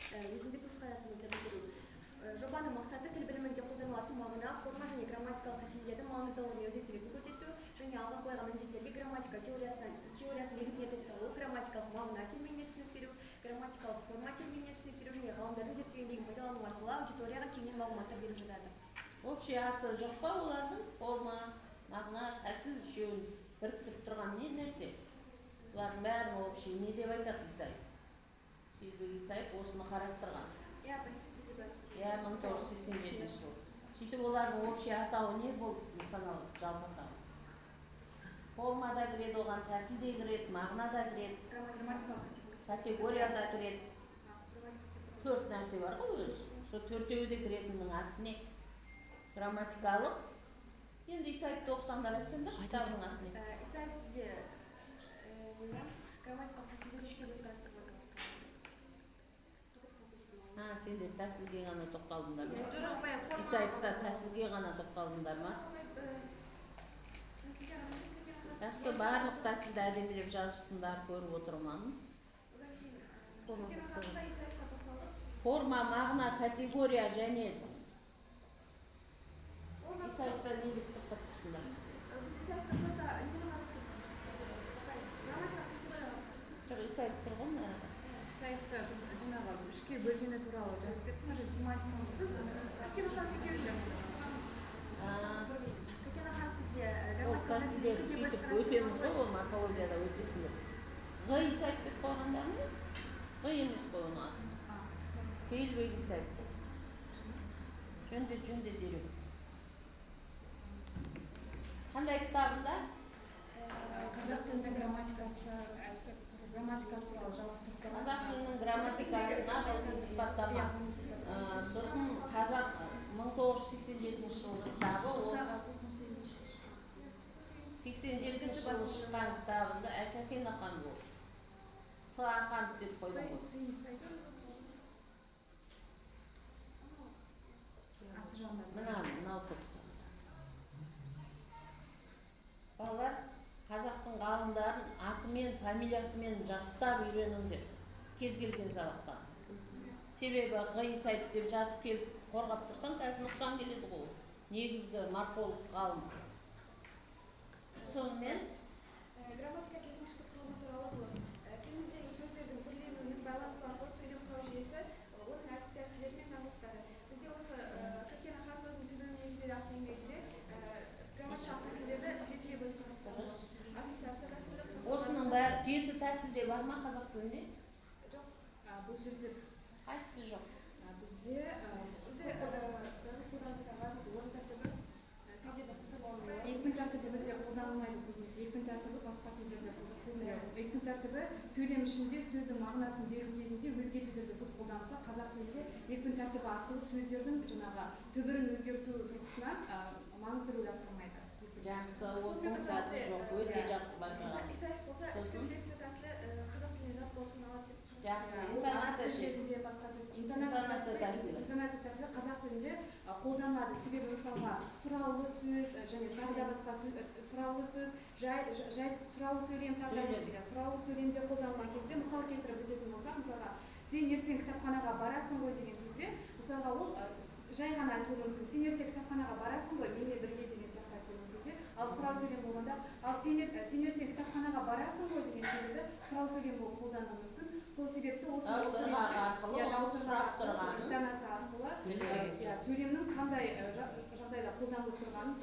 өзіндік көзқарасымызды білдіру. Жобаның мақсаты тіл білімінде қолданылатын мағына, форма және грамматикалық тәсілдердің маңыздылығы мен өзектілігін көрсету және алға қойған міндеттерге грамматика теориясының негізіне тоқталу, грамматикалық мағына терминіне түсінік беру, грамматикалық форма терминіне түсінік беру және ғалымдардың зерттеу еңбегін пайдалану арқылы аудиторияға кеңінен мағлұматтар беру жатады. Общий аты жоқ па олардың? Форма, мағына, тәсіл үшеуін біріктіріп тұрған не нәрсе? Бұлардың бәрін общий не деп айтады Исаев? Сейілбек Исаев осыны қарастырған. Иә, 1987 жыл. Сөйтіп олардың общий атауы не болды саналып жалпы атауы? Форма да кіреді, оған тәсіл де кіреді, мағына да кіреді, категория да кіреді. 4 нәрсе бар ғой өзі. Сол 4-еуі де кіретіннің аты не? Грамматикалық. Енді Исаевты оқысаңдар айтсаңдар, кітабының аты не? Исаев бізде грамматикалық тәсілдер 3-ке бөліп қарастырылған. Сендер тәсілге ғана тоқталдыңдар ма? Жоқ, Исаевта тәсілге ғана тоқталдыңдар ма? Жақсы, барлық тәсілді әдемілеп жазыпсыңдар, көріп отырмын. Форма, мағына, категория және Исаевта не деп тоқтап тұрсыңдар? Жоқ, Исаев тұр ғой мына арада. Исаевта біз жаңағы 3-ке бөлгені туралы жазып кеттік, мына Ол тәсілдерді сөйтіп өтеміз ғой, ол морфологияда өтесіңдер. Ғы Исаев деп қойғандар ма? Ғы емес қой оны аты. Сейілбек Исаев. Жөнде дереу. Қандай кітабында? Қазақ тілінің грамматикасы туралы жауап тұрды. Қазақ тілінің грамматикасына ғылыми сипаттама. Сосын қазақ 1987 жылғы кітабы, 87 жылы шыққан кітабында Әкәкен ақан болды. Сы ақан деп қойды ғой. Мынау тоқты. Балалар қазақтың ғалымдарын атымен, фамилиясымен жаттап үйреніңдер кез келген сабақтан. Себебі Ғы Исаев деп жазып келіп қорғап тұрсаң, қазір нұқсан келеді ғой. Негізгі морфолог ғалым. Сонымен грамматика тілдің ішкі құрылымы туралы ғылым. Тіліміздегі сөздердің түрленуінің байланысы арқылы сөйлем құрау жүйесі, оның әдіс тәсілдері мен заңдылықтары. Бізде осы Әкәкен аханның тілдің негіздері атты еңбегінде грамматикалық тәсілдерді 7-ге бөліп қарастырылған. Аффиксация тәсілі. осының бәрі 7 тәсілде бар ма қазақ тілінде? Жоқ. Бұл жерде Қайсысы жоқ? бізде екпін тәртібі бізде қолданылмайды көбінесе. Екпін тәртібі басқа тілдерде қолданылады. Екпін тәртібі сөйлем ішінде сөздің мағынасын беру кезінде өзге тілдерде көп қолданылса, қазақ тілінде екпін тәртібі арқылы сөздердің жаңағы түбірін өзгерту тұрғысынан маңызды рөл атқармайды. Жақсы, ол функциясы жоқ, өте жақсы байқаған. Исаев болса ішкі инфекция тәсілі қазақ тіліне жат болып саналады деп. Жақсы, интонация тәсілі қазақ тілінде қолданылады. Себебі мысалға сұраулы сөз және тағы да басқа сұраулы сөз, сұраулы сөйлем сұраулы сөйлемде қолданылған кезде мысал келтіріп өтетін болсақ, мысалға сен ертең кітапханаға барасың ғой деген сөзде, мысалға ол жай ғана айтылуы мүмкін. Сен ертең кітапханаға барасың ғой, менімен бірге деген сияқты айтылуы мүмкін. Ал сұрау сөйлем болғанда, ал сен ертең кітапханаға барасың ғой деген сөзді сұрау сөйлем болып қолдануы мүмкін. Сол себепті осы интонация арқылы сөйлемнің қандай жағдайда қолданылып тұрғанын